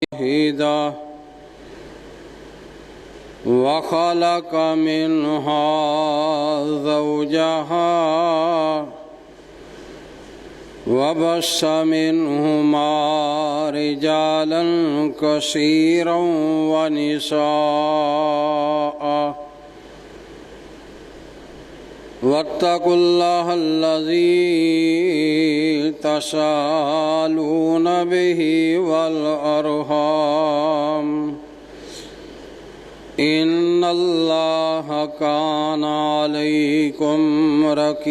واحدة وخلق منها زوجها وبث منهما رجالا كثيرا ونساء واتقوا الله الذي تساءلون به والأرحام إن الله كان عليكم رقيبا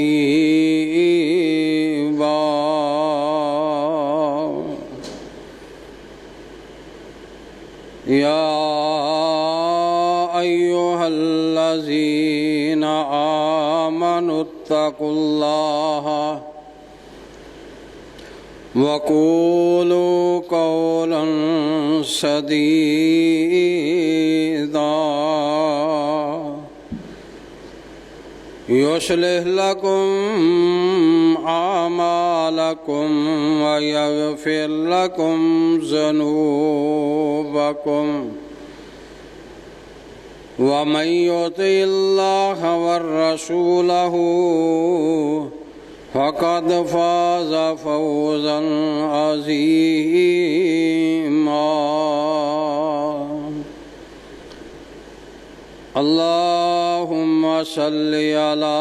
يا أيها الذين آمنوا اتقوا الله وقولوا قولا سديدا يصلح لكم أعمالكم ويغفر لكم ذنوبكم ومن يطع الله ورسوله فقد فاز فوزا عظيما اللهم صل على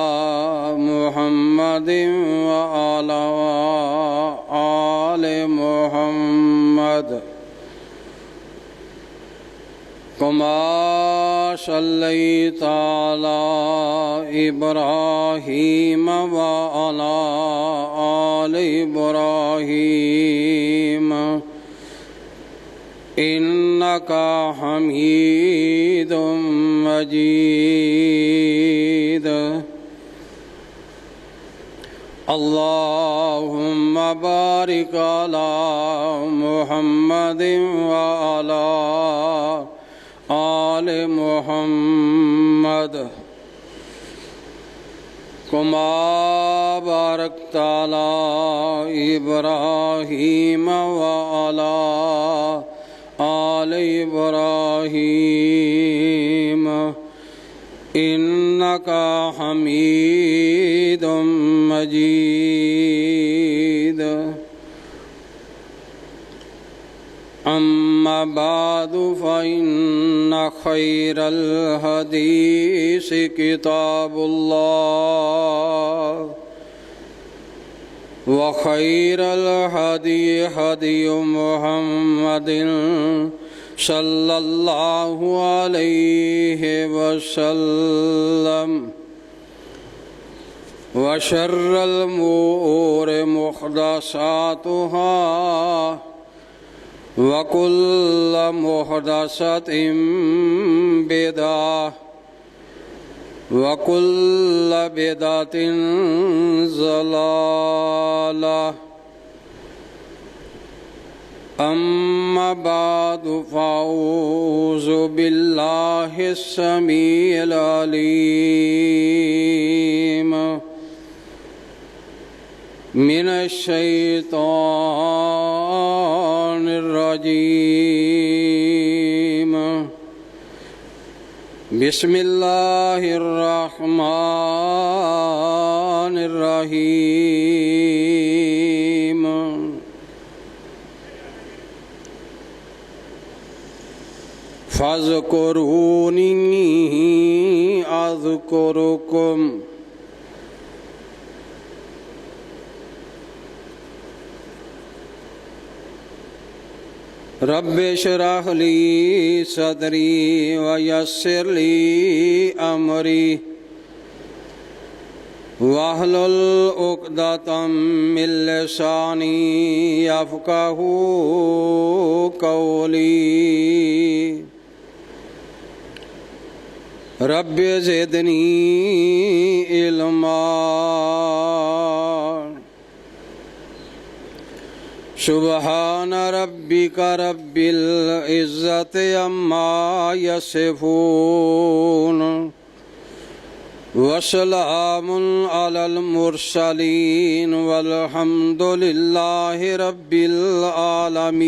محمد وعلى آل محمد كما صليت على إبراهيم وعلى آل إبراهيم إنك حميد مجيد اللهم بارك على محمد وعلى آل محمد كما باركت على إبراهيم وعلى آل إبراهيم إنك حميد مجيد أما بعد فإن خير الحديث كتاب الله وخير الهدي هدي محمد صلى الله عليه وسلم وشر الأمور محدثاتها وكل محدثة بدعة وكل بدعة ضلالة أما بعد فأعوذ بالله السميع العليم من الشيطان الرجيم بسم الله الرحمن الرحيم فاذكروني أذكركم رب اشرح لي صدري ويسر لي أمري واحلل عقدة من لساني يفقهوا قولي رب زدني علما سبحان ربك رب العزة عما يصفون وسلام علی المرسلین والحمد للہ رب العالمین۔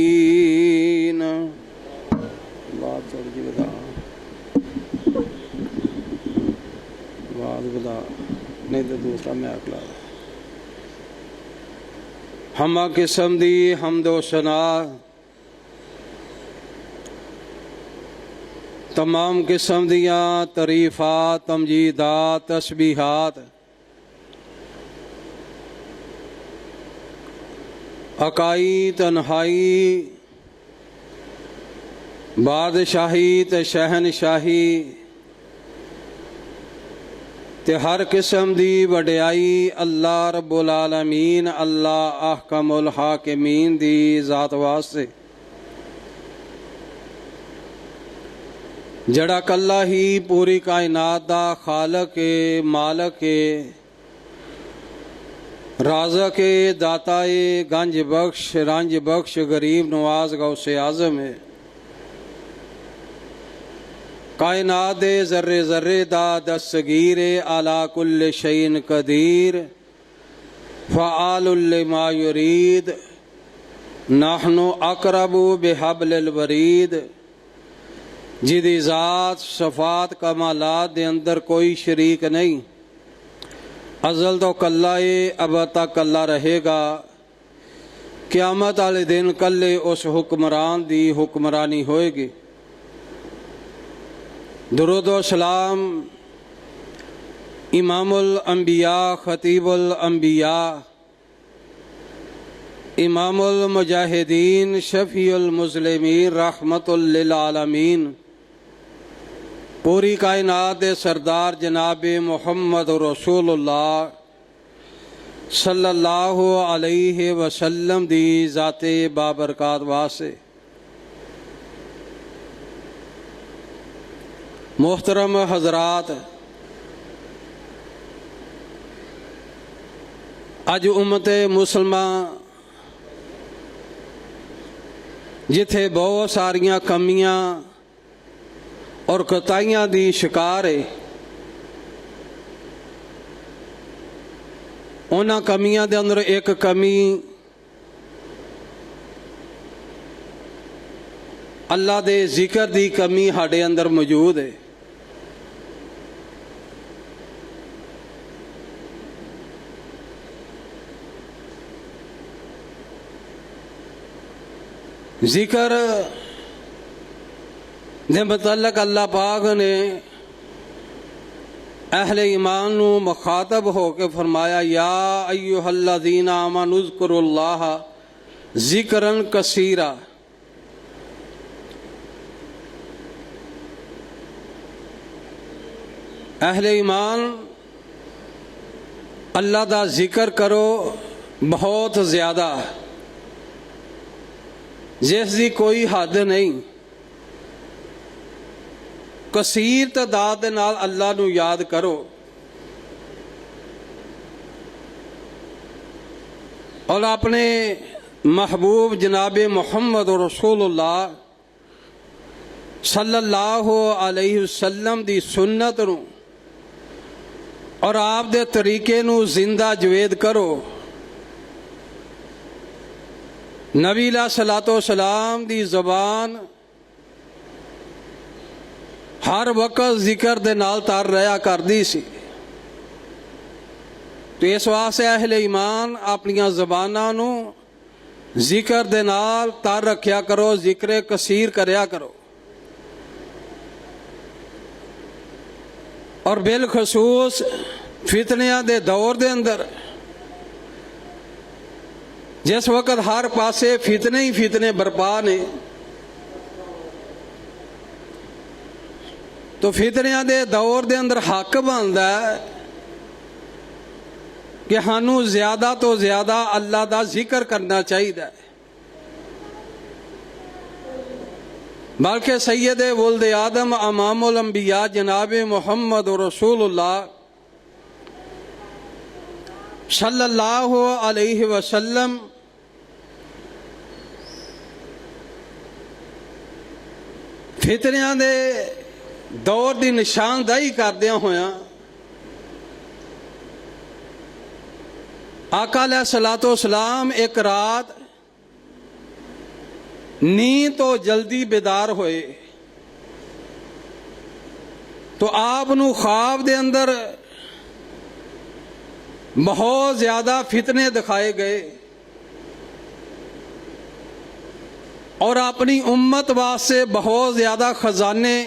بات تھوڑی جی بتا، بات بتا نہیں تو دوسرا میں اکلا۔ ہمہ قسم دی حمد و ثنا، تمام قسم دیاں تعریفات، تمجیدات، تسبیحات اکائی تنہائی، بادشاہی تے شہنشاہی تے ہر قسم دی وڈیائی اللہ رب العالمین، اللہ احکم الحاکمین دی ذات واسطے، جڑا کلہ ہی پوری کائنات دا خالق مالک رازق داتا گنج بخش رنج بخش غریب نواز غوث اعظم ہے۔ کائنات دے ذرے ذرے دا دستگیر علی کل شیء قدیر، فعال لما یرید، نحن اقرب بحبل الورید، جدی ذات صفات کمالات دے اندر کوئی شریک نہیں، ازل تو کلہ اب تک کلہ رہے گا، قیامت والے دن کلے اس حکمران دی حکمرانی ہوئے گی۔ درود و سلام امام الانبیاء، خطیب الانبیاء، امام المجاہدین، شفیع المسلمین، رحمت للعالمین، پوری کائنات دے سردار جناب محمد رسول اللہ صلی اللہ علیہ وسلم دی ذات بابرکات واسطے۔ محترم حضرات، اج امت مسلمہ جتھے بہت ساریاں کمیاں اور کوتاہیاں دی شکار ہے، انہاں کمیاں دے اندر ایک کمی اللہ دے ذکر دی کمی ہاڈے اندر موجود ہے۔ ذکر دے متعلق اللہ پاک نے اہل ایمان نو مخاطب ہو کے فرمایا، یا ایھا الذین آمنوا اذکروا اللہ ذکرا کثیرا۔ اہل ایمان اللہ دا ذکر کرو بہت زیادہ، جس دی کوئی حد نہیں، کثیر تعداد دے نال اللہ نو یاد کرو، اور اپنے محبوب جناب محمد رسول اللہ صلی اللہ علیہ وسلم دی سنت نو اور آپ دے طریقے نو زندہ جوید کرو۔ نبی علیہ الصلوۃ والسلام دی زبان ہر وقت ذکر دے نال تار رہا کردی سی، تو اس واسطے اہل ایمان اپنیاں زباناں نو ذکر دے نال تار رکھیا کرو، ذکر کثیر کریا کرو، اور بالخصوص فتنیاں دے دور دے اندر جس وقت ہر پاسے فتنے ہی فتنے برپا نے، تو فتنیاں دے دور دے اندر حق بندا ہے کہ ہانوں زیادہ تو زیادہ اللہ دا ذکر کرنا چاہیے، بلکہ سید ولد آدم امام الانبیاء جناب محمد رسول اللہ صلی اللہ علیہ وسلم فتنیاں دے دور دی نشاندہی کردیاں ہویاں آقا علیہ الصلوۃ والسلام ایک رات نیند تو جلدی بیدار ہوئے تو آپ نو خواب دے اندر بہت زیادہ فتنے دکھائے گئے اور اپنی امت واسطے بہت زیادہ خزانے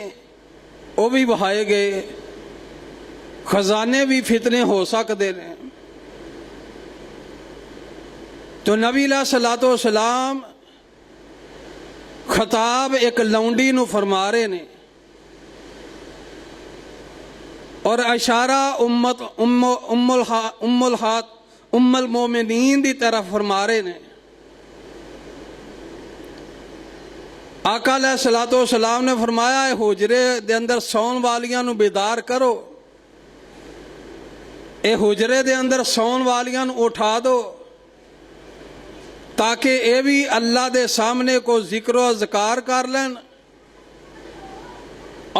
وہ بھی بہائے گئے. خزانے بھی فتنے ہو سکتے ہیں. تو نبی علیہ الصلوۃ والسلام خطاب ایک لونڈی نو فرما رہے نے اور اشارہ ام المومنین دی طرف فرما رہے نے. آقا علیہ الصلوۃ والسلام نے فرمایا اے حجرے دے اندر سون والیاں نو بیدار کرو, اے حجرے دے اندر سون والیاں نو اٹھا دو تاکہ اے بھی اللہ دے سامنے کو ذکر و اذکار کر لین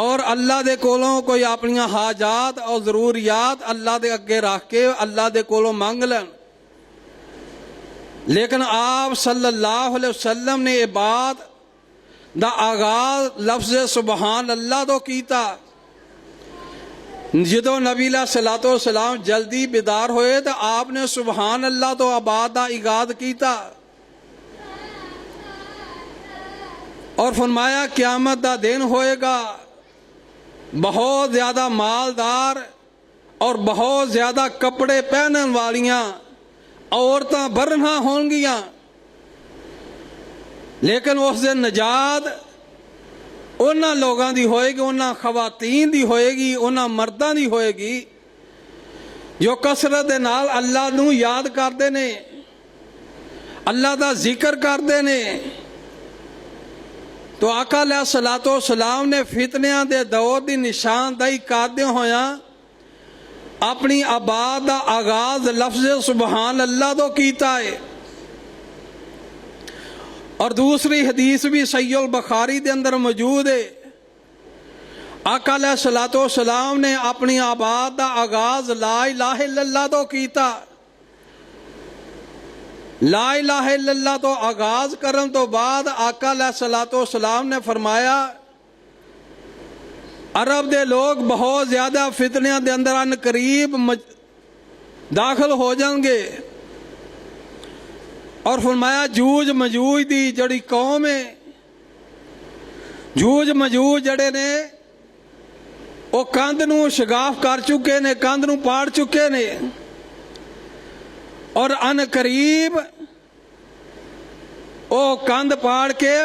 اور اللہ دے کولوں کوئی اپنی حاجات اور ضروریات اللہ دے اگے رکھ کے اللہ دے کولوں مانگ لین. لیکن آپ صلی اللہ علیہ وسلم نے یہ بات دا آغاز لفظ سبحان اللہ تو کیتا. جدو نبی علیہ الصلوۃ والسلام جلدی بیدار ہوئے تو آپ نے سبحان اللہ تو آباد دا ایجاد کیتا اور فرمایا قیامت دا دن ہوئے گا, بہت زیادہ مالدار اور بہت زیادہ کپڑے پہنن والیاں عورتاں برہنہ ہوں گیاں, لیکن اس دن نجات انہاں لوگاں دی ہوئے گی, انہاں خواتین دی ہوئے گی, انہاں مرداں دی ہوئے گی جو کثرت دے نال اللہ نو یاد کردے نے, اللہ دا ذکر کردے نے. تو آقا علیہ الصلوۃ والسلام نے فتنیاں دے دور دی نشاندہی کردے ہویاں اپنی آباد دا آغاز لفظ سبحان اللہ تو کیتا ہے. اور دوسری حدیث بھی صحیح البخاری دے اندر موجود ہے. آقا علیہ الصلوۃ والسلام نے اپنی آباد دا آغاز لا الہ الا اللہ تو کیتا. لا الہ الا اللہ تو آغاز کرن تو بعد آقا علیہ الصلوۃ والسلام نے فرمایا عرب دے لوگ بہت زیادہ فتنیاں دے اندر ان قریب داخل ہو جائیں گے اور فرمایا جوج مجوج دی جڑی قوم ہے, جوج مجوج جڑے نے وہ کندھ نو شگاف کر چکے نے, کندھ نو پاڑ چکے نے اور ان قریب وہ کندھ پاڑ کے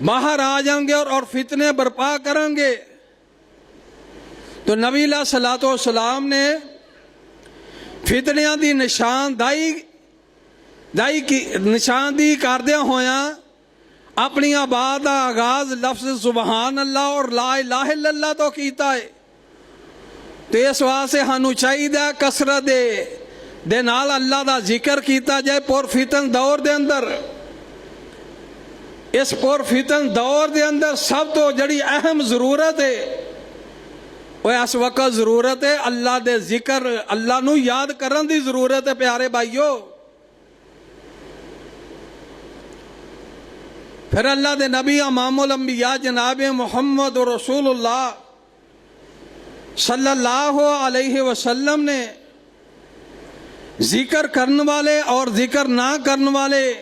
باہر آ جائیں گے اور فتنے برپا کریں گے. تو نبی علیہ الصلوۃ والسلام نے فتنیاں دی نشاندہی کردیا ہویاں اپنی آباد دا آغاز لفظ سبحان اللہ اور لا الہ الا اللہ تو کیتا ہے. تو اس واسطے ہانوں چاہیے کثرت دے نال اللہ دا ذکر کیتا جائے پر فتن دور دے اندر. اس پر فتن دور دے اندر سب تو جڑی اہم ضرورت ہے وہ اس وقت ضرورت ہے اللہ دے ذکر, اللہ نو یاد کرن دی ضرورت ہے. پیارے بھائیو, پھر اللہ دے نبی امام الانبیاء جناب محمد رسول اللہ صلی اللہ علیہ وسلم نے ذکر کرنے والے اور ذکر نہ کرنے والے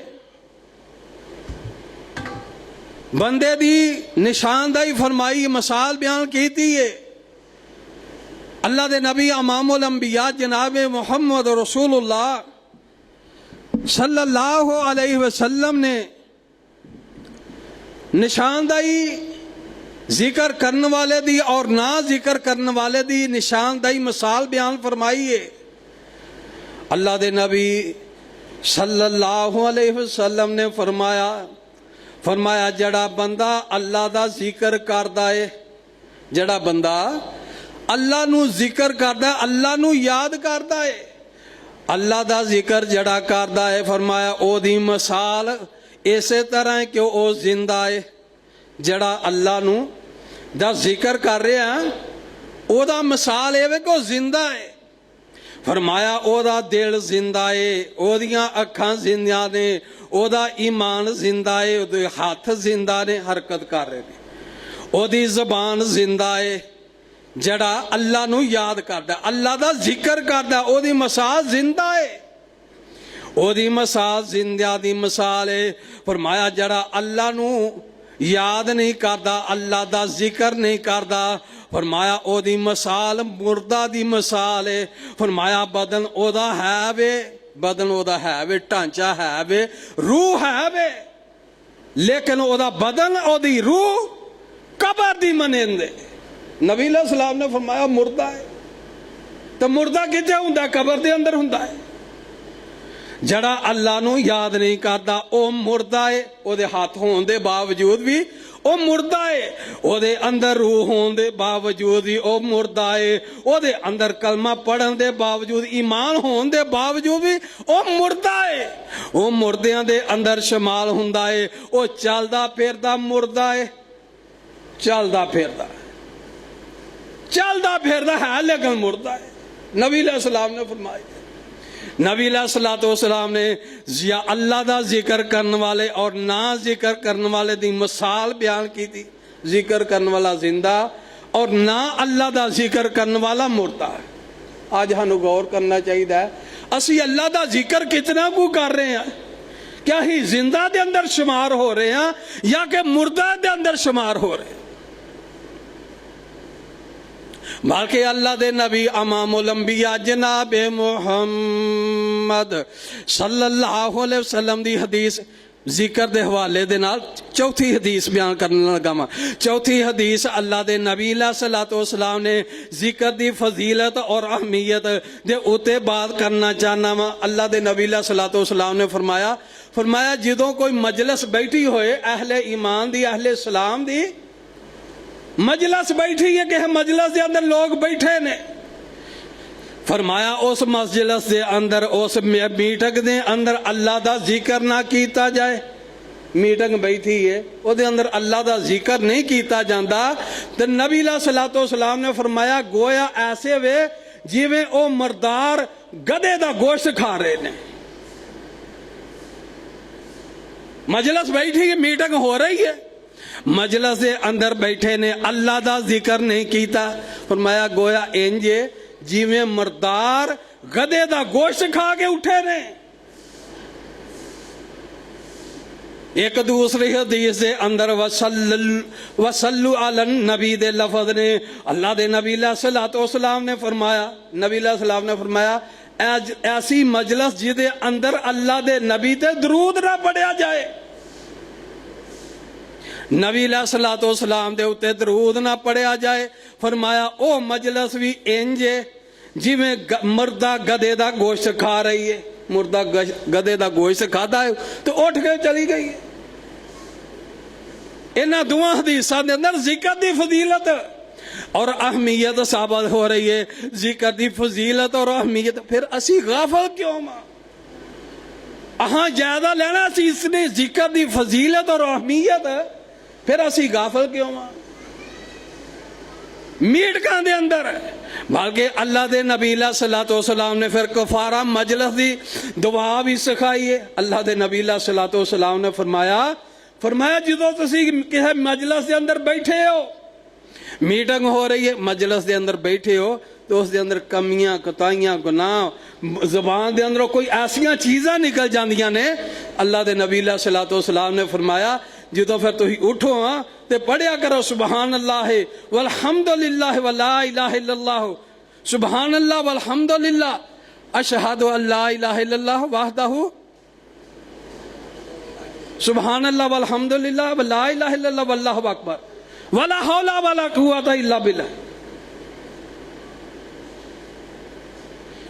بندے دی نشاندہی فرمائی, مثال بیان کیتی ہے. اللہ دے نبی امام الانبیاء جناب محمد رسول اللہ صلی اللہ علیہ وسلم نے نشاندہی ذکر کرنے والے دی اور نہ ذکر کرنے والے دی نشاندہی مثال بیان فرمائی ہے. اللہ دے نبی صلی اللہ علیہ وسلم نے فرمایا جڑا بندہ اللہ دا ذکر کردا ہے, جڑا بندہ اللہ نو ذکر کردا ہے, اللہ نو یاد کردا ہے, اللہ دا ذکر جڑا کردا ہے, فرمایا او دی مثال اسی طرح ہے کہ او زندہ ہے. جڑا اللہ نو دا ذکر کر رہے ہیں او دا مثال ہے کہ او زندہ ہے. فرمایا او دا دل زندہ ہے، او دیاں اکھاں زندہ نے، او دا ایمان زندہ ہے، او دے ہاتھ زندہ نے، حرکت کر رہے نے، او دی زبان زندہ ہے جڑا اللہ نو یاد کردا، اللہ دا ذکر کردا، او دی مثال زندہ ہے، او دی مثال زندہ دی مثال ہے۔ فرمایا جڑا اللہ نو یاد نہیں کردا، اللہ دا ذکر نہیں کردا، فرمایا او دی مثال مردہ دی مثال ہے۔ فرمایا بدن او دا ہے وے، بدن او دا ہے وے، ٹانچہ ہے وے، روح ہے وے، لیکن او دا بدن او دی روح قبر دی منندے۔ نبی علیہ السلام نے فرمایا مردہ ہے، تو مردہ کتے ہوندا؟ قبر دے اندر ہوندا ہے۔ جڑا اللہ نو یاد نہیں کردا او مردہ ہے، او دے ہاتھ ہون دے باوجود بھی او مردہ ہے، او دے اندر روح ہون دے باوجود بھی او مردہ ہے، او دے اندر کلمہ پڑھن دے باوجود، ایمان ہون دے باوجود بھی او مردہ ہے، او مردیاں دے اندر شمال ہوندا ہے، او چلدا پھردا مردہ ہے، چلدا پھردا ہے لیکن مردہ ہے۔ نبی علیہ السلام نے فرمایا، نبی علیہ السلام نے یا اللہ دا ذکر کرنے والے اور نہ ذکر کرنے والے دی مثال بیان کی تھی۔ ذکر کرنے والا زندہ اور نہ اللہ دا ذکر کرنے والا مردہ ہے۔ آج ہمیں غور کرنا چاہیے، اسی اللہ دا ذکر کتنا کو کر رہے ہیں؟ کیا ہی زندہ دے اندر شمار ہو رہے ہیں یا کہ مردہ دے اندر شمار ہو رہے ہیں؟ بلکہ اللہ دے نبی امام الانبیاء جناب محمد صلی اللہ علیہ وسلم دی حدیث ذکر دے حوالے دے نال چوتھی حدیث بیان کرنے لگا ماں۔ چوتھی حدیث اللہ دے نبی علیہ السلام نے ذکر دی فضیلت اور اہمیت دے اوتے بات کرنا چاہنا ماں۔ اللہ دے نبی علیہ السلام نے فرمایا جدوں کوئی مجلس بیٹھی ہوئے، اہل ایمان دی، اہل اسلام دی مجلس بیٹھی ہے کہ مجلس دے اندر لوگ بیٹھے نے، فرمایا اس مجلس دے اندر، اس میٹنگ دے اندر اللہ دا ذکر نہ کیتا جائے، میٹنگ بیٹھی ہے او دے اندر اللہ دا ذکر نہیں کیتا جاندہ، تو نبی علیہ السلام نے فرمایا گویا ایسے وے جیویں او مردار گدے دا گوشت کھا رہے نے۔ مجلس بیٹھی ہے، میٹنگ ہو رہی ہے، مجلس دے اندر بیٹھے نے، اللہ دا ذکر نہیں کیتا، فرمایا گویا انجے جیویں مردار گدے دا گوشت کھا کے اٹھے نے۔ ایک دوسری حدیث دے اندر وصلو علی النبی دے لفظ نے، اللہ دے نبی علیہ السلام نے فرمایا، نبی علیہ السلام نے فرمایا ایسی مجلس جدے اندر اللہ دے نبی تے درود نہ پڑھیا جائے، نبی علیہ السلام دے اتے درود نہ پڑھیا جائے، فرمایا او مجلس بھی انجے جی میں مردہ گدے دا گوشت کھا رہی ہے، مردہ گدے دا گوشت کھاتا ہے تو اٹھ کے چلی گئی ہے۔ انہاں دعا حدیثاں دے اندر ذکر دی فضیلت اور اہمیت ثابت ہو رہی ہے، ذکر دی فضیلت اور اہمیت، پھر اسی غافل کیوں ماں؟ اہاں جائزہ لینا اسی اس نے ذکر دی فضیلت اور اہمیت، پھر اسی غافل کیوں ماں؟ میٹکاں دے اندر بلکہ اللہ دے نبی علیہ السلام نے پھر کفارہ مجلس دی دعا بھی سکھائی ہے۔ اللہ دے نبی علیہ السلام نے فرمایا جدو تسی کسی مجلس دے اندر بیٹھے ہو، میٹنگ ہو رہی ہے، مجلس دے اندر بیٹھے ہو تو اس دے اندر کمیاں، کتائیاں، گناہ، زبان دے اندر کوئی ایسیاں چیزاں نکل جاندیاں نے، اللہ دے نبی علیہ السلام نے فرمایا جدو پھر تو ہی اٹھو ہاں تے پڑھیا کرو سبحان اللہ والحمدللہ ولا الہ الا اللہ، سبحان اللہ والحمدللہ اشہد ان لا الہ الا اللہ وحدہ، سبحان اللہ والحمدللہ ولا الہ الا اللہ واللہ اکبر ولا حول ولا قوت الا باللہ۔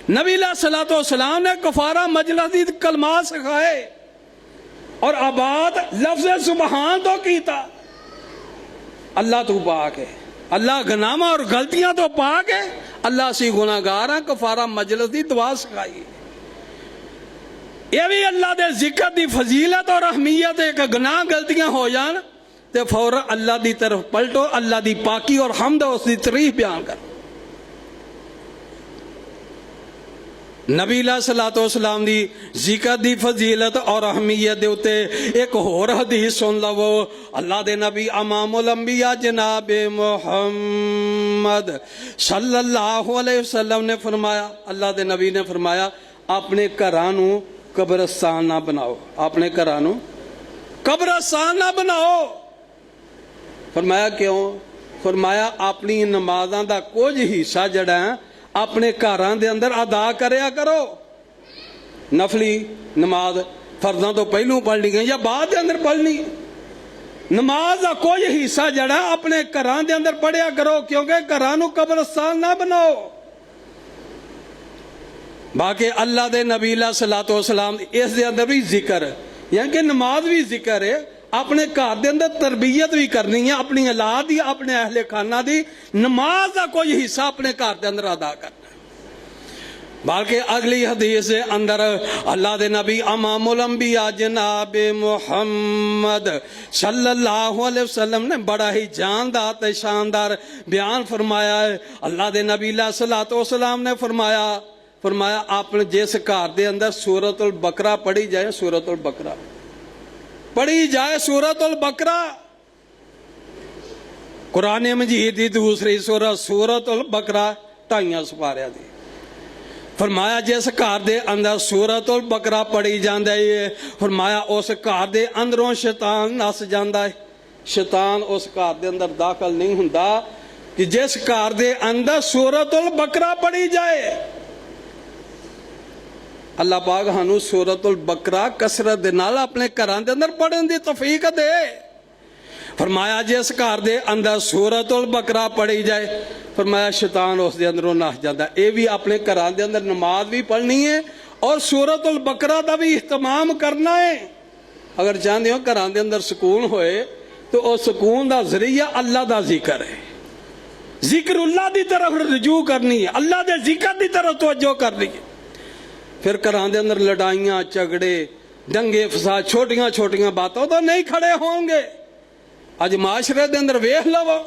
نبی علیہ السلام نے کفارہ مجلس دی کلمات سکھائے اور آباد لفظ سبحان تو کیتا، اللہ تو پاک ہے، اللہ گناہاں اور غلطیاں تو پاک ہے، اللہ سی گناہگار ہیں، کفارہ مجلس دی دعا سکھائی۔ یہ بھی اللہ دے ذکر دی فضیلت اور اہمیت ہے کہ گناہ غلطیاں ہو جان تے فوراً اللہ دی طرف پلٹو، اللہ دی پاکی اور حمد اور اس دی تعریف بیان کرو۔ نبی علیہ الصلوۃ والسلام دی ذکر دی فضیلت اور اہمیت دے اتے ایک اور حدیث سن لو. اللہ دے نبی امام الانبیاء جناب محمد صلی اللہ علیہ وسلم نے فرمایا، اللہ دے نبی نے فرمایا اپنے گھراں نوں قبرستان نہ بناؤ، اپنے گھراں نوں قبرستان نہ بناؤ. فرمایا کیوں؟ فرمایا اپنی نمازاں دا کچھ حصہ جڑا ہے اپنے گھراں دے اندر ادا کریا کرو. نفلی نماز فرضاں تو پہلوں پڑھنی ہے یا بعد دے اندر پڑھنی، نماز دا کوئی حصہ جڑا اپنے گھراں دے اندر پڑھیا کرو، کیونکہ گھراں نوں قبرستان نہ بناؤ. باقی اللہ دے نبی علیہ الصلوۃ والسلام اس دے اندر بھی ذکر ہے، یعنی کہ نماز بھی ذکر ہے، اپنے گھر دے اندر تربیت بھی کرنی ہے اپنی اولاد دی، اپنے اہل خانہ دی. نماز دا کوئی حصہ اپنے گھر دے اندر ادا کرنا. بلکہ اگلی حدیث دے اندر اللہ دے نبی امام الانبیاء جناب محمد صلی اللہ علیہ وسلم نے بڑا ہی جاندار تے شاندار بیان فرمایا ہے. اللہ دے نبی علیہ الصلوۃ والسلام نے فرمایا آپ نے جس گھر دے اندر سورۃ البقرہ پڑھی جائے، سورۃ البقرہ پڑھی جائے، سورۃ البقرہ قرآن مجید دی دوسری سورت سورۃ البقرہ 2.5 سپاریاں دی. فرمایا جس گھر دے اندر سورۃ البقرہ پڑھی جاندی ہے، فرمایا اس گھر دے اندروں شیطان نس جاندا ہے. شیطان اس گھر دے اندر داخل نہیں ہوندا کہ جس گھر دے اندر سورۃ البقرہ پڑھی جائے. اللہ پاک ہانوں سورۃ البقرہ کثرت دے نال اپنے گھراں دے اندر پڑھن دی توفیق دے. فرمایا جس گھر دے اندر سورۃ البقرہ پڑھی جائے، فرمایا شیطان اس دے اندروں نس جاندا ہے. اے بھی اپنے گھراں دے اندر نماز بھی پڑھنی ہے اور سورۃ البقرہ دا بھی اہتمام کرنا ہے. اگر چاہتے ہو گھراں دے اندر سکون ہوئے تو اس سکون دا ذریعہ اللہ دا ذکر ہے. ذکر اللہ دی طرف رجوع کرنی ہے، اللہ دے ذکر دی طرف توجہ کرنی ہے. پھر گھراں دے اندر لڑائیاں جھگڑے دنگے فساد چھوٹیاں چھوٹیاں باتوں تو نہیں کھڑے ہوں گے. اج معاشرے دے اندر ویکھ لو،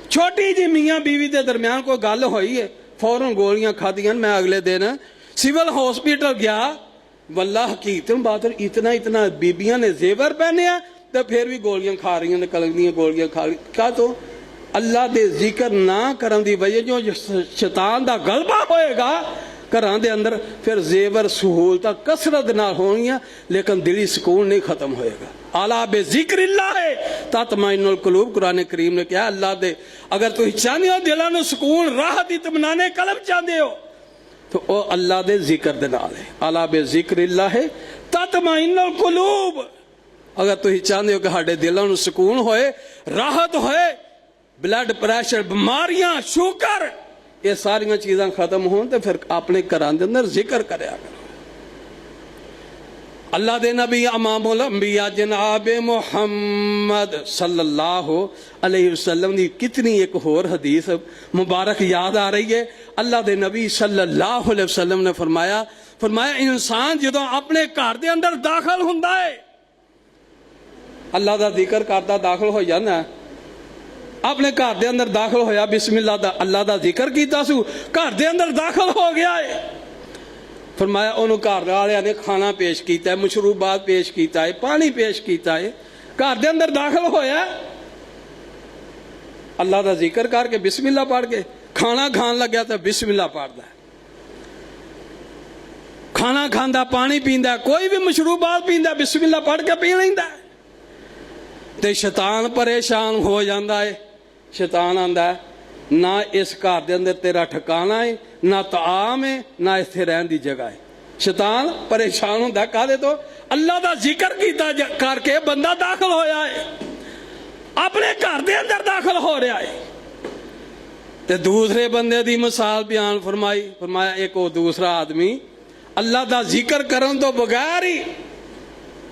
چھوٹی جی میاں بیوی دے درمیان کوئی گل ہوئی ہے، فوراً گولیاں کھادیاں. میں اگلے دن سول ہاسپٹل گیا، واللہ حقیقت بات اتنا بیبیاں نے زیور پہنے ہیں تو پھر بھی گولیاں کھا رہی ہیں، کلنگ دیاں گولیاں کھا رہی. کیا تو اللہ دے ذکر نہ کرن دی وجہ جو شیطان دا غلبہ ہوئے گا گھراں دے اندر، پھر زیور سہولتاں کثرت نہ ہونگیاں لیکن دلی سکون نہیں ختم ہوئے گا. الا بذکر اللہ تطمئن القلوب، قرآن کریم نے کہا اللہ دے اگر تو چاہتے ہو دلاں نوں سکون راحت اطمینان قلب چاہتے ہو تو او اللہ دے ذکر دے نال ہے. الا بذکر اللہ تطمئن القلوب. اگر تو چاہتے ہو کہ ہاڈے دلاں نوں سکون ہوئے، راحت ہوئے، بلڈ پریشر، بیماریاں، شوگر، یہ ساری چیزاں ختم ہون تو پھر اپنے گھراں دے اندر ذکر کریا کرو. اللہ دے نبی امام الانبیاء جناب محمد صلی اللہ علیہ وسلم دی کتنی ایک اور حدیث مبارک یاد آ رہی ہے. اللہ دے نبی صلی اللہ علیہ وسلم نے فرمایا انسان جدوں اپنے گھر دے اندر داخل ہوندا ہے، اللہ دا ذکر کرتا داخل ہو جانا ہے. اپنے گھر دے اندر داخل ہویا، بسم اللہ دا ذکر کیتا سو، گھر دے اندر داخل ہو گیا ہے. فرمایا انہوں گھر والوں نے کھانا پیش کیتا ہے، مشروبات پیش کیتا ہے، پانی پیش کیتا ہے، گھر دے اندر داخل ہویا، اللہ دا ذکر کر کے بسم اللہ پڑھ کے کھانا کھان لگیا تو بسم اللہ پڑھدا ہے. کھانا کھاندا، پانی پیندا، کوئی بھی مشروبات پیندا، بسم اللہ پڑھ کے پی لیندا ہے. تے شیطان پریشان ہو جاندا ہے. شیطان آندا ہے نہ اس گھر دے اندر تیرا ٹھکانہ ہے، نہ طعام ہے، نہ اتھے رہن دی جگہ ہے. شیطان پریشان ہوندا کہدے تو اللہ دا ذکر کیتا کر کے بندہ داخل ہویا ہے، اپنے گھر دے اندر داخل ہو رہا ہے. تے دوسرے بندے دی مثال بیان فرمایا ایک وہ دوسرا آدمی اللہ دا ذکر کرن تو بغیر ہی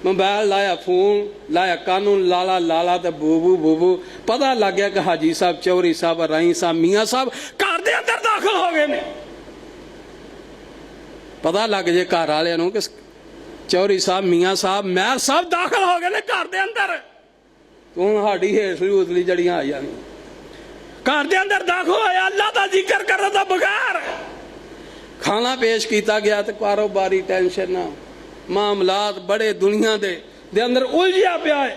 موبائل لایا، فون لایا، قانون لالا تے بو پتہ لگ گیا کہ حاجی صاحب، چوری صاحب، رائی صاحب، میاں صاحب گھر دے اندر داخل ہو گئے نے. پتہ لگ جائے گھر والے نوں کہ چوری صاحب، میاں صاحب، میر صاحب داخل ہو گئے نے گھر دے اندر، تو ہاڈی ہیٹلی اتلی جڑیاں آ جانی. گھر دے اندر داخل ہویا اللہ دا ذکر کرن دا بغیر. کھانا پیش کیتا گیا تو کاروباری ٹینشن معاملات بڑے دنیا دے اندر الجھیا پیا ہے.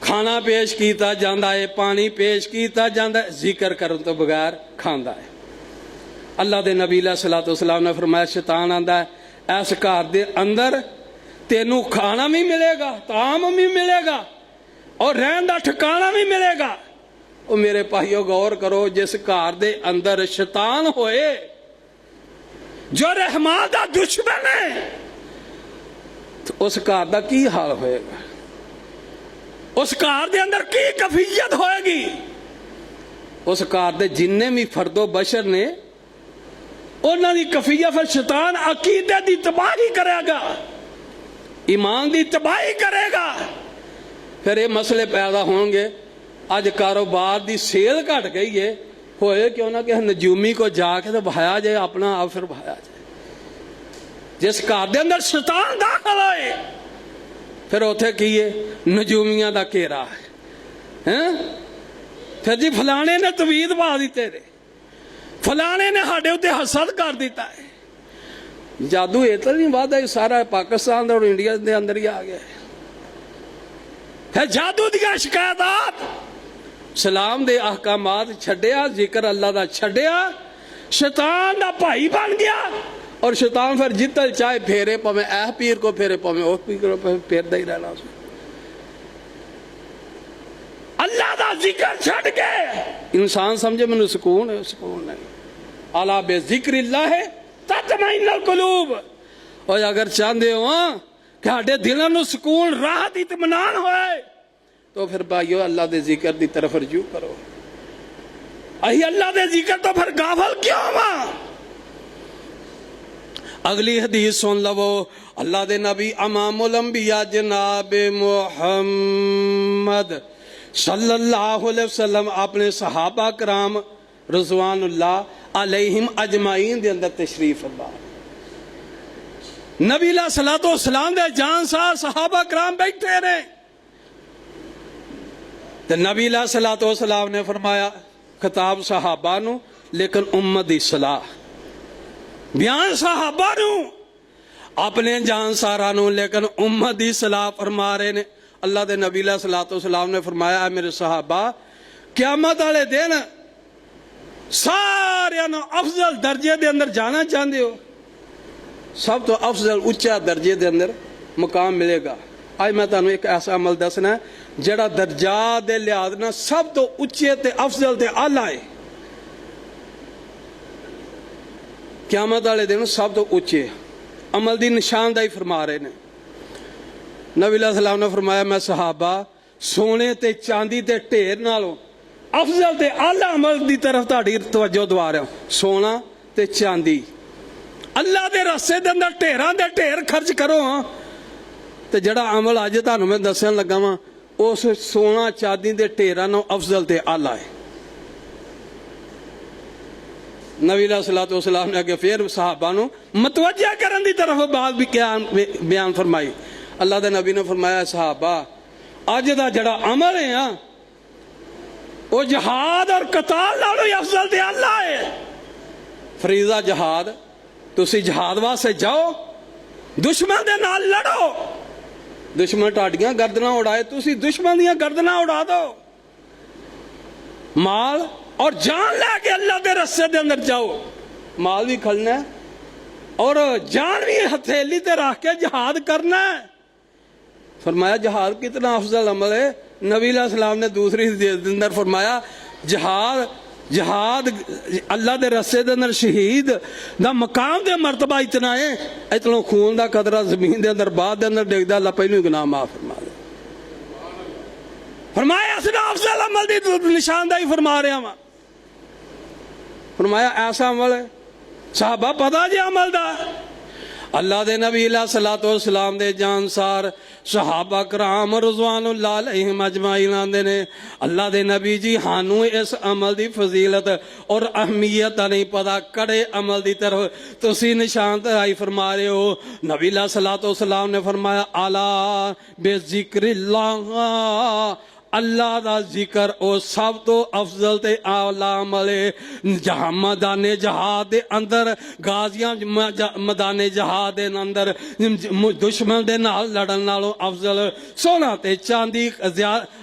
کھانا پیش کیتا جاندا ہے, پانی پیش کیتا جاندا ہے, ذکر کرن تو بغیر کھاندا ہے. اللہ دے نبی علیہ الصلوۃ والسلام نے فرمایا شیطان آندا ہے اس گھر دے اندر تینوں کھانا بھی ملے گا, طعام بھی ملے گا, اور رہن دا ٹھکانہ بھی ملے گا. او میرے بھائیو غور کرو, جس گھر دے اندر شیطان ہوئے جو رحمان دا دشمن ہے تو اس گھر دا کی حال ہوئے گا؟ اس گھر دے اندر کی کیفیت ہوئے گی؟ اس گھر دے جننے بھی فرد و بشر نے انہاں دی کیفیت پھر شیطان عقیدے دی تباہی کرے گا, ایمان دی تباہی کرے گا. پھر یہ مسئلے پیدا ہوں گے. آج کاروبار دی سیل گھٹ گئی ہے, ہوئے کیوں نہ کہ نجومی کو جا کے تو بھایا جائے اپنا آپ پھر بھایا جائے. جس گھر دے اندر شیطان داخل ہوئے پھر اوتھے کیے نجومیاں دا گھیرا ہے. پھر جی فلانے نے توید پا دیتے رہے, فلانے نے ہاڈے اتے حسد کر دیتا ہے. جادو اتنا نہیں وعدہ ہے سارا پاکستان اور انڈیا دے اندر ہی آ گیا ہے. پھر جادو دیا شکایات, سلام دے احکامات چھڈیا, ذکر اللہ دا چھڈیا, شیطان دا بھائی بن گیا. اور شیطان پھر جتل چاہے پھیرے پویں اے پیر کو پھیرے پویں او پیر کو پھیردا ہی رہنا. اللہ دا ذکر چھڈ کے انسان سمجھے مینوں سکون ہے, سکون نہیں. الا بذکر اللہ تطمئن القلوب. اور اگر چاہتے ہو کہ ہاڈے دلاں نوں سکون راحت اطمینان ہوئے تو پھر بھائیو اللہ دے ذکر دی طرف رجوع کرو. اہی اللہ دے ذکر تو پھر غافل کیوں ہوا؟ اگلی حدیث سن لو. اللہ دے نبی امام الانبیاء جناب محمد صلی اللہ علیہ وسلم اپنے صحابہ کرام رضوان اللہ علیہم اجمعین دے اندر تشریف فرما. نبی علیہ الصلوۃ والسلام دے جان سار صحابہ کرام بیٹھے رہے تو نبی علیہ الصلوۃ والسلام نے فرمایا خطاب صحابہ نو لیکن امت دی صلاح, بیان صحابہ نو اپنے جان سارا نو لیکن امت دی صلاح فرما رہے نے. اللہ دے نبی علیہ الصلوۃ والسلام نے فرمایا اے میرے صحابہ قیامت والے دن سارے نو افضل درجے دے اندر جانا چاہتے ہو, سب تو افضل اچھا درجے دے اندر مقام ملے گا. آج میں تانوں ایک ایسا عمل دسنا ہے جڑا درجات دے لحاظ نہ سب تو اچھے تے افضل تے اعلیٰ ہے. قیامت والے دن سب تو اچھے عمل دی نشاندہی فرما رہے نے. نبی علیہ السلام نے فرمایا میں صحابہ سونے تے چاندی تے ڈھیر نالوں افضل تے اعلیٰ عمل دی طرف تہاڈی توجہ دوا رہا ہوں. سونا تے چاندی اللہ دے راستے دے اندر ڈھیراں دے ڈھیر خرچ کرو ہاں تے جڑا عمل اج تہانوں میں دسن لگا وا اس سونا چاندی دے ڈھیراں نوں افضل تے اعلیٰ ہے. نبی علیہ الصلوۃ والسلام نے اگے پھر صحابہ نو متوجہ کرن دی طرف بات بھی بیان فرمائی. اللہ دے نبی نے فرمایا صحابہ اج دا جڑا عمل ہے ہاں وہ جہاد اور قتال نالوں افضل تے اعلیٰ ہے. فریضہ جہاد, تسی جہاد واسطے جاؤ, دشمن دے نال لڑو, دشمن ٹاڈیاں گردناں اڑائے تسی دشمن دیاں گردناں اڑا دو. مال اور جان لے کے اللہ دے رستے دے اندر جاؤ, مال بھی کھلنا ہے اور جان بھی ہتھیلی تے رکھ کے جہاد کرنا ہے. فرمایا جہاد کتنا افضل عمل ہے. نبی علیہ السلام نے دوسری اندر فرمایا جہاد اللہ دے رستے دے اندر شہید دا مقام دے مرتبہ اتنا ہے اتنا خون دا قطرہ زمین دے اندر بعد دے اندر ڈگ دا اللہ پہلو گناہ معاف فرما دے. فرمایا اسنا افضل عمل دی نشاندہی فرما رہے ہیں. فرمایا ایسا عمل ہے صحابہ پتہ جی عمل دا. اللہ دے نبی علیہ الصلوۃ والسلام دے جانسار صحابہ کرام رضوان اللہ علیہم اجمعین آندے نے اللہ دے نبی جی ہانوں اس عمل دی فضیلت اور اہمیت نہیں پتا, کڑے عمل دی طرف تسی نشان دہائی فرما رہے ہو. نبی علیہ الصلوۃ والسلام نے فرمایا الا بذکر اللہ اللہ دا ذکر او سب تو افضل تے اعلیٰ عمل ہے۔ جہاں میدان جہاد دے اندر غازیاں میدان جہاد دے اندر دشمن دے نال لڑن نالوں افضل سونا تے چاندی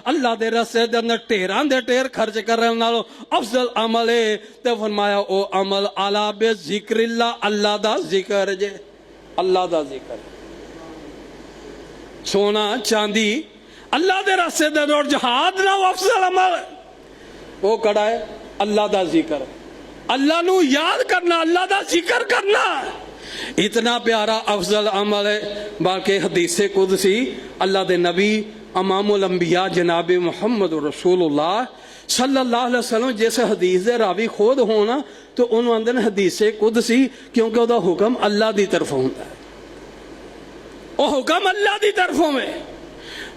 اللہ دے رستے دے اندر ٹیراں دے ٹیر خرچ کرن نالوں افضل عمل ہے۔ تے فرمایا او عمل اعلیٰ بے ذکر اللہ دا ذکر جے، اللہ دا ذکر۔ سونا چاندی اللہ دے راستے دے اور جہاد نہ افضل عمل وہ کڑا ہے اللہ دا ذکر، اللہ نو یاد کرنا، اللہ دا ذکر کرنا اتنا پیارا افضل عمل ہے۔ باقی حدیث قدسی اللہ دے نبی امام الانبیاء جناب محمد رسول اللہ صلی اللہ علیہ وسلم جیسے حدیث دے راوی خود ہونا تو انہوں اندر حدیث قدسی، کیونکہ وہ دا حکم اللہ دی طرف ہوتا ہے، وہ حکم اللہ دی طرفوں میں۔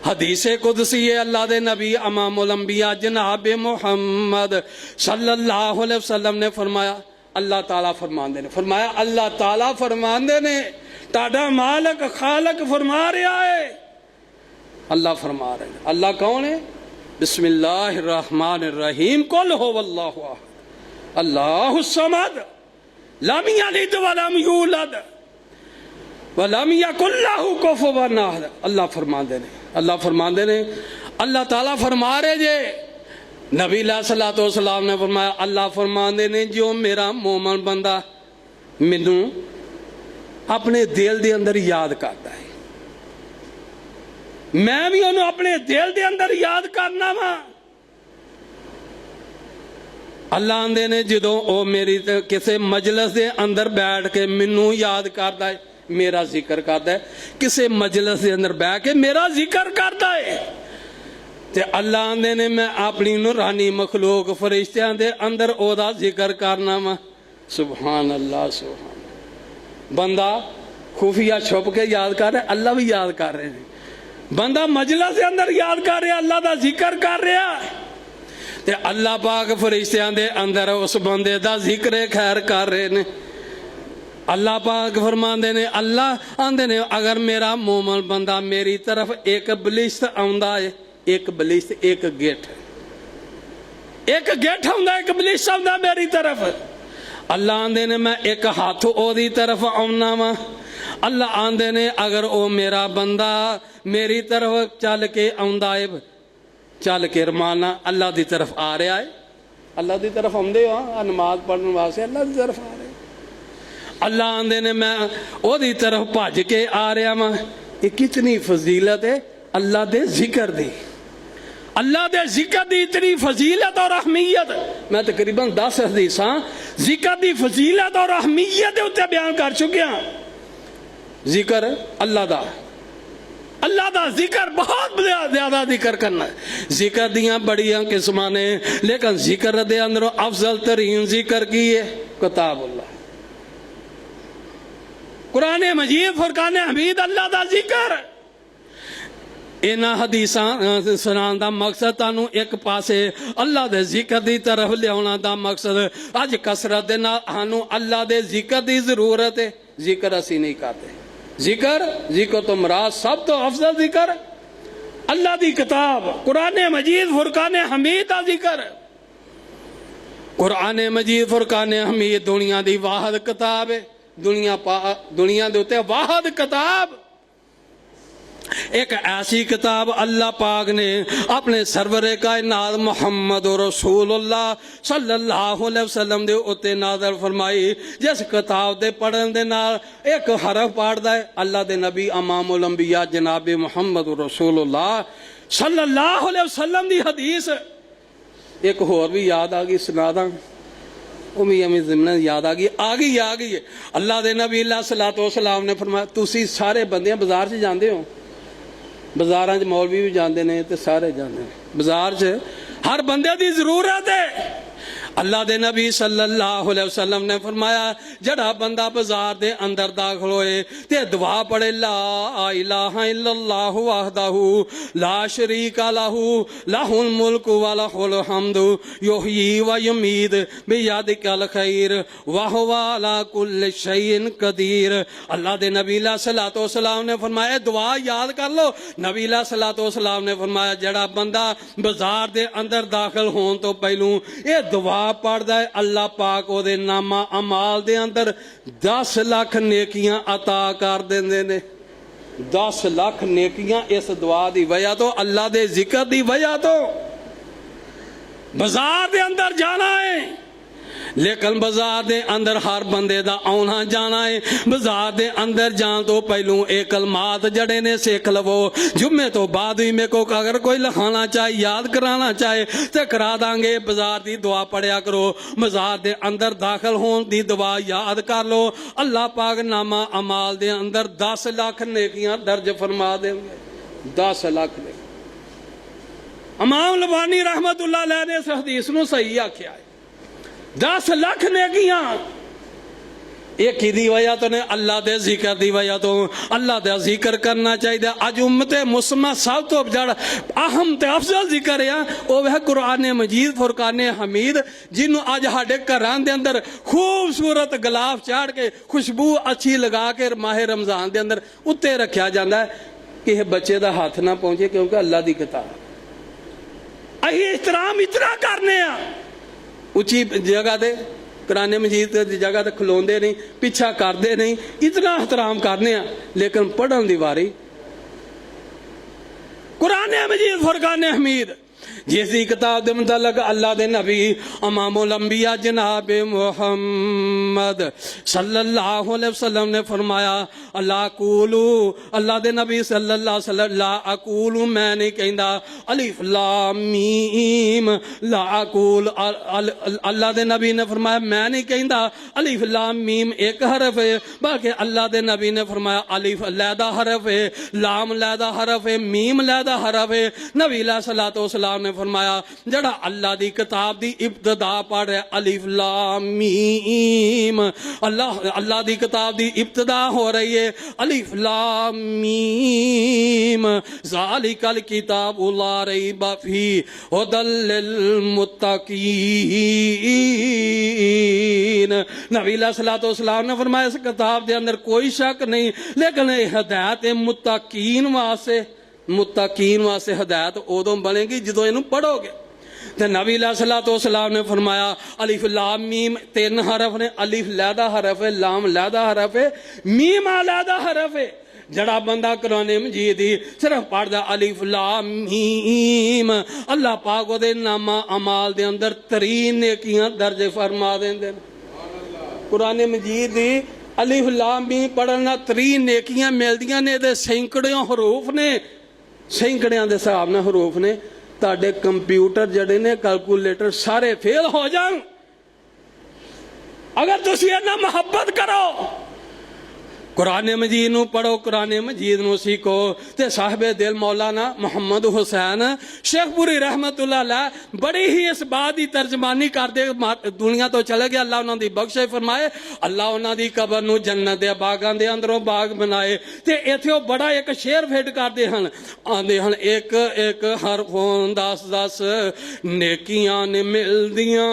حدیث قدسی ہے اللہ دے نبی امام الانبیاء جناب محمد صلی اللہ علیہ وسلم نے فرمایا، اللہ تعالیٰ فرماندے نے فرمایا، اللہ تعالیٰ فرماندے نے تاڑا مالک خالق فرما رہا ہے، اللہ فرما رہے ہیں۔ اللہ کون ہے؟ بسم اللہ الرحمن الرحیم، قل هو اللہ احد اللہ الصمد لم یلد ولم یولد وَلَمْ يَكُنْ لَهُ كُفُوًا أَحَدٌ۔ اللہ فرماندے نے، اللہ فرماندے نے، اللہ تعالیٰ فرما رہے جے۔ نبی علیہ الصلوۃ والسلام نے فرمایا، اللہ فرماندے نے جو میرا مومن بندہ مینوں اپنے دل دے اندر یاد کرتا ہے، میں بھی انہوں اپنے دل دے اندر یاد کرنا وا۔ اللہ آندے نے جدوں او میری کسے مجلس دے اندر بیٹھ کے مینوں یاد کرتا ہے، میرا ذکر کرتا ہے، کسے مجلس دے اندر بیٹھ کے میرا ذکر کرتا ہے، تے اللہ آندے نے میں اپنی نورانی مخلوق فرشتیاں دے اندر او دا ذکر کرنا وا۔ سبحان اللہ، سبحان اللہ۔ بندہ خفیہ چھپ کے یاد کر رہے، اللہ بھی یاد کر رہے ہیں۔ بندہ مجلس دے اندر یاد کر رہا، اللہ دا ذکر کر رہا، تے اللہ پاک فرشتیاں دے اندر اس بندے دا ذکر خیر کر رہے نے۔ اللہ پاک فرماندے نے، اللہ آندے نے اگر میرا مومن بندہ میری طرف ایک بلشت آندا ہے، ایک بلشت ایک گیٹ آندا ہے، ایک بلشت آندا میری طرف، اللہ آندے نے میں ایک ہاتھ او دی طرف آنا وا۔ اللہ آندے نے اگر او میرا بندہ میری طرف چل کے آندا ہے، چل کے رمانا اللہ دی طرف آ رہا ہے، اللہ دی طرف آمدے ہو نماز پڑھنے واسطے اللہ دی طرف آ رہے، اللہ آندے نے میں او دی طرف بھج کے آ رہا وا۔ یہ کتنی فضیلت ہے اللہ دے ذکر دی، اللہ دے ذکر دی اتنی فضیلت اور اہمیت۔ میں تقریباً 10 حدیثاں ذکر دی فضیلت اور اہمیت اتنے بیان کر چکے ہیں۔ ذکر اللہ دا ذکر بہت زیادہ ذکر کرنا ہے۔ ذکر دیاں بڑیاں قسماں نے، لیکن ذکر دے اندر افضل ترین ذکر کی ہے کتاب اللہ، قرآن مجید، فرقان حمید، اللہ دا ذکر۔ انہاں حدیثاں سنان دا مقصد تانوں ایک پاسے اللہ دے ذکر دی طرف لیاونا دا مقصد۔ اج کثرت دے نال ہانوں اللہ دے ذکر دی ضرورت ہے، ذکر اسی نہیں کرتے۔ ذکر تو مراد سب تو افضل ذکر اللہ دی کتاب قرآن مجید فرقان حمید دا ذکر۔ قرآن مجید فرقان حمید دنیا دی واحد کتاب ہے، دنیا دے اتے واحد کتاب، ایک ایسی کتاب اللہ پاک نے اپنے سرور کائنات محمد رسول اللہ صلی اللہ علیہ وسلم دے اتے نازل فرمائی، جس کتاب دے پڑھن دے نال ایک حرف پڑھدا ہے اللہ دے نبی امام الانبیاء جناب محمد رسول اللہ صلی اللہ علیہ وسلم دی حدیث۔ ایک اور بھی یاد آ گئی، سنا داں، امی ضمن یاد آ گئی ہے۔ اللہ دے نبی علیہ الصلوۃ والسلام نے فرمایا، تسی سارے بندے بازار سے جاندے ہو، بازاراں چ مولوی بھی جاندے نے تے سارے جاندے نے، بازار چ ہر بندے دی ضرورت ہے۔ اللہ دے نبی صلی اللہ علیہ وسلم نے فرمایا جڑا بندہ بازار دے اندر داخل ہوئے تے دعا پڑھے لا الہ الا اللہ وحدہ لا شریک لہ لہ الملک و لہ الحمد یحیی و یمیت بیدک الخیر وہو علی کل شیء قدیر۔ اللہ دے نبی علیہ الصلوۃ والسلام نے فرمایا دعا یاد کر لو۔ نبی علیہ الصلوۃ والسلام نے فرمایا جڑا بندہ بازار دے اندر داخل ہون تو پہلوں یہ دعا پڑھدا ہے اللہ پاک او دے نامہ اعمال دے اندر 10 لاکھ نیکیاں عطا کر دیندے نے۔ 10 لاکھ نیکیاں اس دعا دی وجہ تو، اللہ دے ذکر دی وجہ تو۔ بازار دے اندر جانا ہے لیکن بازار دے اندر ہر بندے دا آنا جانا ہے۔ بازار دے اندر جان تو پہلوں ایک کلمات جڑے نے سیکھ لو، جمعے تو بعد ہی میں کو اگر کوئی لکھانا چاہے یاد کرانا چاہے تو کرا داں گے۔ بازار دی دعا پڑھیا کرو، بازار دے اندر داخل ہون دی دعا یاد کر لو، اللہ پاک نامہ اعمال دے اندر 10 لاکھ نیکیاں درج فرما دیں گے۔ 10 لاکھ نیکیاں۔ امام لبانی رحمت اللہ علیہ نے اس حدیث نو صحیح آکھیا ہے۔ 10 لاکھ نیکیاں ایک ہی دی وجہ تو نے اللہ دے ذکر دی وجہ تو۔ اللہ دے ذکر کرنا چاہیے۔ اج امت مسلمہ سب تو جڑا اہم تے افضل ذکر ہے وہ ہے قرآن مجید فرقان حمید، جنوں اج ہاڈے گھراں دے اندر خوبصورت غلاف چاڑھ کے خوشبو اچھی لگا کے ماہ رمضان دے اندر اتے رکھیا جاندا ہے کہ بچے دا ہاتھ نہ پہنچے، کیونکہ اللہ دی کتاب اہی احترام اتنا کرنے ہیں۔ اچھی جگہ دے قرآن مجید دی جگہ تے کھلوندے نہیں، پیچھا کردے نہیں، اتنا احترام کرنے ہیں، لیکن پڑھن دی واری قرآن مجید فرقان حمید جس دی کتاب دے متعلق اللہ دے نبی امام الانبیاء جناب محمد صلی اللہ علیہ وسلم نے فرمایا اللہ اقولو، اللہ دے نبی صلی اللہ علیہ وسلم لا اقولو میں نہیں کہندا الف لام میم، لا اقول اللہ دے نبی نے فرمایا میں نہیں کہندا الف لام میم ایک حرف ہے، بلکہ اللہ دے نبی نے فرمایا الف علیحدہ حرف ہے، لام علیحدہ حرف ہے، میم علیحدہ حرف ہے۔ نبی علیہ الصلوۃ والسلام نے فرمایا جڑا اللہ دی کتاب دی ابتدا پڑھ رہے الف لام میم، اللہ دی کتاب دی ابتدا ہو رہی ہے الف لام میم ذالک الکتاب لا ریب فیہ ھدی للمتقین۔ نبی علیہ الصلوۃ والسلام نے فرمایا اس کتاب دے اندر کوئی شک نہیں، لیکن ہدایت متقین واسطے ہدایت ادوں بنے گی جدو اینو پڑھو گے۔ تو نبی علیہ الصلوۃ والسلام نے فرمایا الف لام میم 3 حرف نے، الف علیحدہ حرف ہے، لام علیحدہ حرف ہے، میم علیحدہ حرف ہے۔ جڑا بندہ قرآن مجید صرف پڑھدا الف لام میم، اللہ پاک دے نامہ اعمال دے اندر 3 نیکیاں درج فرما دیندے۔ قرآن مجید دی الف لام میم پڑھنا 3 نیکیاں ملدیاں نے، دے سینکڑیاں حروف نے، سینکڑیاں دے حساب نہ حروف نے۔ تاڑے کمپیوٹر جڑے نے کیلکولیٹر سارے فیل ہو جان اگر تسی اتنا محبت کرو۔ قرآن مجید نو پڑھو، قرآن مجید نو سیکھو۔ تے صاحب دل مولانا محمد حسین شیخ پوری رحمت اللہ علیہ بڑی ہی اس بات دی ترجمانی کر دے، دنیا تو چلے گیا، اللہ انہاں دی بخشش فرمائے، اللہ انہاں دی قبر نو جنت دے باغاں دے اندروں باغ بنائے۔ تے ایتھے او بڑا ایک شعر پھٹ کردے ہن، آندے ہن ایک ایک حرفوں 10 10 نیکیاں نے ملدیاں۔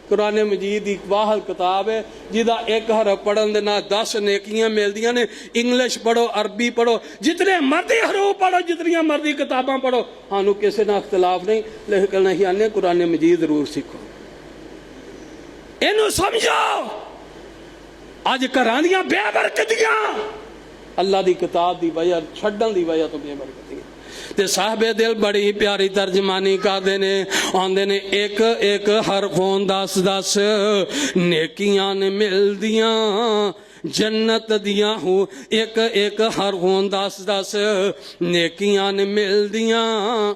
قرآن مجید دی واحد کتاب ہے جدا ایک حرف پڑھن دے نال 10 نیکیاں ملدیاں نے۔ انگلش پڑھو، عربی پڑھو، جتنے مرضی حروف پڑھو، جتنی مرضی کتاباں پڑھو، ہانو کسی نہ اختلاف نہیں، لیکن نہیں آنے قرآن مجید ضرور سیکھو، اینو سمجھو۔ اج گھراں دیاں بے برکتیاں اللہ دی کتاب دی وجہ چھڈن دی وجہ تو بے برکتیاں۔ تے صاحب دل بڑی پیاری ترجمانی کر دینے، آندے نے ایک ایک حرفوں 10 10 نیکیاں نے مل دیاں جنت دیاں ہوں، ایک ایک حرفوں 10 10 نیکیاں نے مل دیاں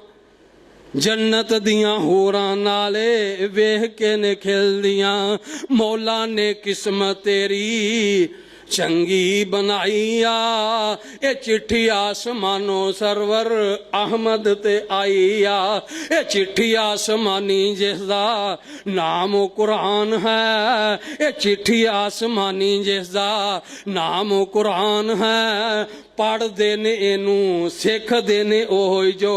جنت دیاں ہوراں نالے ویہ کے نے کھل دیاں۔ مولا نے قسمت تیری چنگی بنائی آ اے چٹھی آسمانوں سرور احمد تے آئی آ اے چٹھی آسمانی جس دا نام قرآن ہے اے چٹھی آسمانی جس دا نام قرآن ہے پڑھ دینے اینو سکھ دینے اوہی جو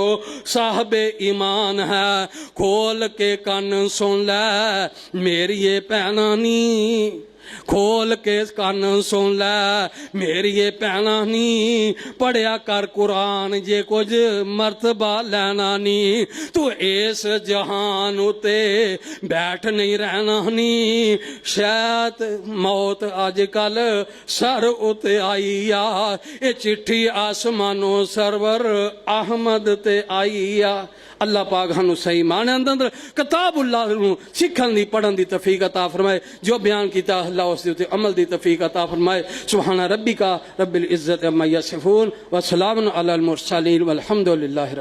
صاحب ایمان ہے کھول کے کن سن لے میری یہ پہنانی کھول کے کن سن لے میری یہ پہنا نی پڑھیا کر قرآن جے کچھ مرتبہ لینا نی تو اس جہان اتے بیٹھ نہیں رہنا نی شاید موت آج کل سر اتے آئی آ اے چٹھی آسمانوں سرور احمد تے آئی آ اللہ پاک ہنو صحیح معنی اندر کتاب اللہ نو سکھن دی پڑھن دی توفیق عطا فرمائے جو بیان کیتا اللہ اس دی عمل دی توفیق عطا فرمائے سبحان ربک رب العزت عما یصفون وسلام علی المرسلین والحمد للہ